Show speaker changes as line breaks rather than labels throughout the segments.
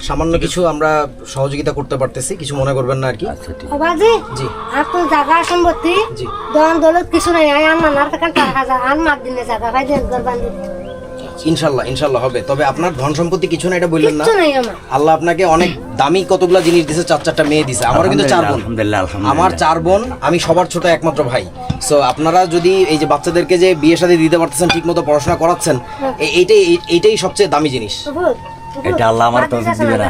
সামান্য কিছু আমরা সহযোগিতা করতে পারতেছি, কিছু মনে করবেন না আর কি।
আচ্ছা ঠিক
বাবাজি
জি
আপনার জায়গা সম্পত্তি
জি
দন দৌলত কিছু নাই আমার নার টাকা 4000 আর মার দিনে জায়গা ভাই দেন বান্ধি
ইনশাল্লাহ ইনশাল্লাহ হবে। তবে আপনার ধন সম্পত্তি কিছু না এটা বললেন না,
কিছু নাই আমার
আল্লাহ আপনাকে অনেক দামি কতগুলা জিনিস দিয়েছে, 4টা মেয়ে দিয়েছে। আমারও কিন্তু 4 বোন,
আলহামদুলিল্লাহ
আমার 4 বোন, আমি সবার ছোট একমাত্র ভাই। সো আপনারা যদি এই যে বাচ্চাদেরকে যে বিয়ে শাদী দিতে পারতেছেন, ঠিক মতো পড়াশোনা করাচ্ছেন, এইটাই সবচেয়ে দামি জিনিস।
এটা আল্লাহ আমার তৌফিক দিবে না।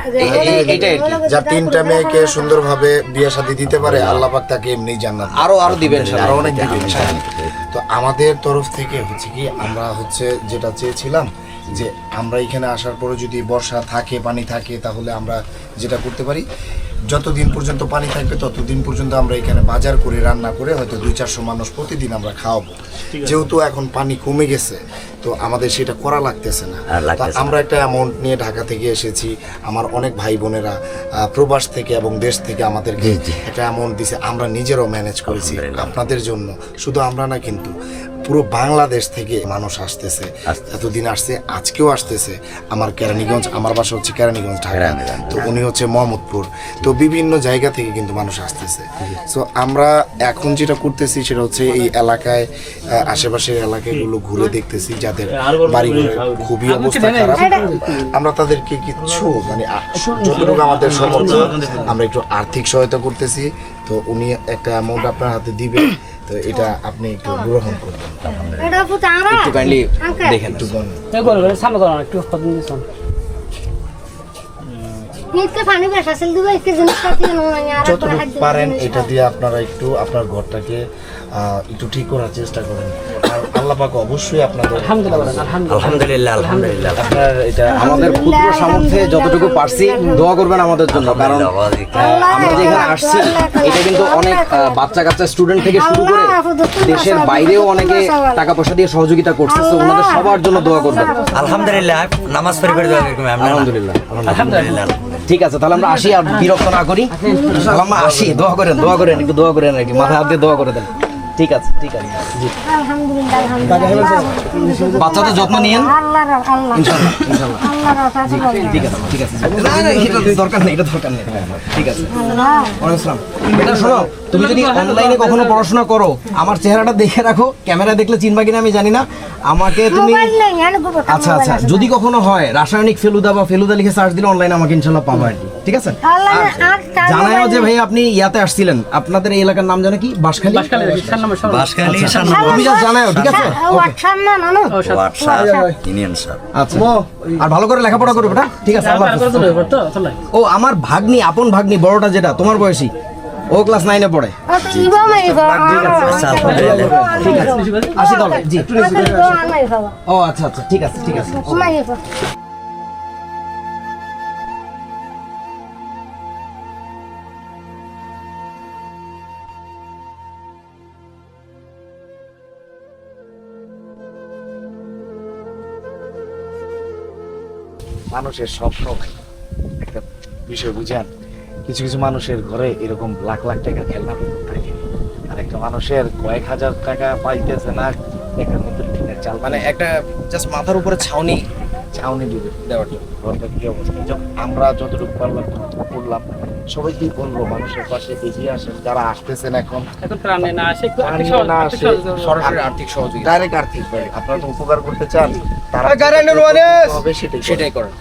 এইটাই আর কি।
যার 3টা মেয়েকে সুন্দরভাবে বিয়ে শাদী দিতে পারে আল্লাহ পাক তাকে এমনি জান্নাত
আরো দিবেন
আরো
ইনশাআল্লাহ।
অনেক দিবেন ইনশাআল্লাহ। তো আমাদের তরফ থেকে হচ্ছে কি আমরা হচ্ছে যেটা চেয়েছিলাম যে আমরা এখানে আসার পরে যদি বর্ষা থাকে পানি থাকে তাহলে আমরা যেটা করতে পারি যতদিন পর্যন্ত পানি থাকবে ততদিন পর্যন্ত আমরা এখানে বাজার করে রান্না করে হয়তো 200-400 মানুষ প্রতিদিন আমরা খাওয়াবো। যেহেতু এখন পানি কমে গেছে তো আমাদের সেটা করা লাগতেছে না। তো আমরা একটা অ্যামাউন্ট নিয়ে ঢাকা থেকে এসেছি, আমার অনেক ভাই বোনেরা প্রবাস থেকে এবং দেশ থেকে আমাদেরকে একটা অ্যামাউন্ট দিছে, আমরা নিজেরাও ম্যানেজ করেছি আপনাদের জন্য। শুধু আমরা না, কিন্তু পুরো বাংলাদেশ থেকে মানুষ আসতেছে, এতদিন আসছে, আজকেও আসতেছে। আমার কেরানীগঞ্জ, আমার বাসা হচ্ছে কেরানীগঞ্জ ঢাকা, তো উনি হচ্ছে মোহাম্মদপুর, তো বিভিন্ন জায়গা থেকে কিন্তু মানুষ আসতেছে। সো আমরা এখন যেটা করতেছি সেটা হচ্ছে এই এলাকায় আশেপাশের এলাকাগুলো ঘুরে দেখতেছি যাদের বাড়িঘরের খুবই অবস্থা খারাপ, আমরা তাদেরকে কিছু মানে যতটুকু আমাদের সমর্থ আমরা একটু আর্থিক সহায়তা করতেছি। তো উনি একটা অ্যামাউন্ট আপনার হাতে দিবে, তো এটা আপনি একটু গ্রহণ করবেন।
এটা পুতা আমরা
একটু কাইন্ডলি দেখেন।
একটু বলুন।
সামনে করো একটু কতদিন দিছেন
নিতে পানি বেশা সেল দিবে কি জিনিস পাতি নয় আর
যতটুকু পারেন এটা দিয়ে আপনারা একটু আপনার ঘরটাকে একটু ঠিক করার চেষ্টা করেন। আর আল্লাহ পাক অবশ্যই আপনাদের
আলহামদুলিল্লাহ আলহামদুলিল্লাহ।
আপনার এটা
আমাদের ক্ষুদ্র সামর্থ্যে যতটুকু পারছি দোয়া করবেন আমাদের জন্য, কারণ আমরা যে এখানে আসছি এটা কিন্তু অনেক বাচ্চা কাচ্চা স্টুডেন্ট থেকে শুরু করে দেশের বাইরেও অনেকে টাকা পয়সা দিয়ে সহযোগিতা করছে, তো ওনাদের সবার জন্য দোয়া করবেন।
আলহামদুলিল্লাহ নামাজ পড়ে পড়ে দোয়া করি
আলহামদুলিল্লাহ
আলহামদুলিল্লাহ।
ঠিক আছে, তাহলে আমরা আসি আর বিরক্ত না করি। তাহলে আমরা আসি, দোয়া করেন একটু দোয়া করেন আর কি, মাথায় হাত দিয়ে দোয়া করে দেন। ঠিক আছে ঠিক আছে জি,
আলহামদুলিল্লাহ আলহামদুলিল্লাহ
বাচ্চাদের যত্ন নিয়েন
আল্লাহ
ইনশাআল্লাহ ইনশাআল্লাহ। ঠিক আছে ঠিক আছে, না না এটা দরকার নেই, এটা দরকার নেই। ঠিক আছে, ওয়ালাইকুম আসসালাম। এটা শোনো, তুমি যদি অনলাইনে কখনো পড়াশোনা করো, আমার চেহারাটা দেখে রাখো, ক্যামেরা দেখলে চিনবা কিনা আমি জানি না, আমাকে তুমি
মোবাইল নেই আর গোবর
আচ্ছা আচ্ছা, যদি কখনো হয় রাসায়নিক ফেলুদা বা ফেলুদা লিখে সার্চ দিলে অনলাইনে আমাকে ইনশাআল্লাহ পাবো আর কি। ঠিক আছে,
আল্লাহ আর
জানাও যে ভাই আপনি ইয়াতে আসছিলেন, আপনাদের এই এলাকার নাম জানো কি? বাঁশখালী।
বাসখালী
তুমি যা জানাও, ঠিক আছে?
হোয়াটসঅ্যাপ না না
ইউনিয়ন স্যার।
আচ্ছা, আর ভালো করে লেখাপড়া করবে না? ঠিক আছে, আল্লাহ হাফেজ। ও আমার ভাগ্নি, আপন ভাগ্নি, বড়টা যেটা তোমার বয়সী, ও ক্লাস 9-এ পড়ে।
ইবা মাইবা
আচ্ছা আলহামদুলিল্লাহ।
ঠিক আছে, আসি তাহলে জি।
মাইবা
ও আচ্ছা আচ্ছা, ঠিক আছে ঠিক আছে।
মাইবা
মানুষের স্বপ্ন একটা বিষয় বুঝেন, কিছু কিছু মানুষের ঘরে এরকম লাখ লাখ টাকা খেলনা থাকে, আর একটা মানুষের কয়েক হাজার টাকা পাইতেছে না এখান মধ্যে টিনের চাল
মানে একটা জাস্ট মাথার উপরে ছাউনি
ছাউনি দিবে
দেওয়ার জন্য।
ঘরটা কি অবস্থা। আমরা যতটুকু পারলাম করলাম, সবাইকে বলবো মানুষের পাশে এগিয়ে আসেন, যারা আসতেছেন এখন
প্রাণে না আসে একটু আর্থিক
প্রাণে না আসে,
সরাসরি আর্থিক সহযোগিতা
ডাইরেক্ট আর্থিক আপনারা তো উপকার করতে চান, তারা
গাড়ি আনুন,
হবে সেটাই
সেটাই করেন।